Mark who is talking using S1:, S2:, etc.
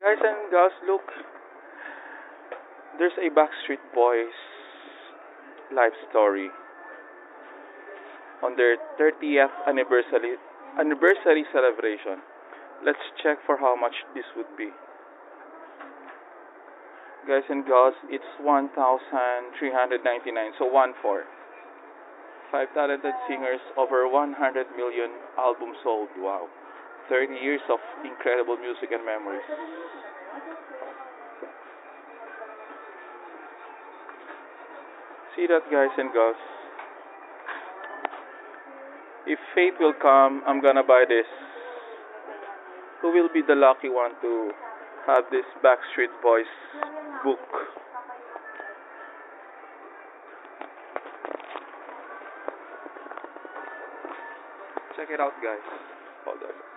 S1: Guys and girls, look, there's a Backstreet Boys life story on their 30th anniversary celebration. Let's check for how much this would be. Guys and girls, it's 1,399, so 1 4. Five talented singers, over 100 million albums sold. Wow. 30 years of incredible music and memories. See that, guys and girls? If fate will come, I'm gonna buy this. Who will be the lucky one to have this Backstreet Boys book? Check it out, guys. Hold on.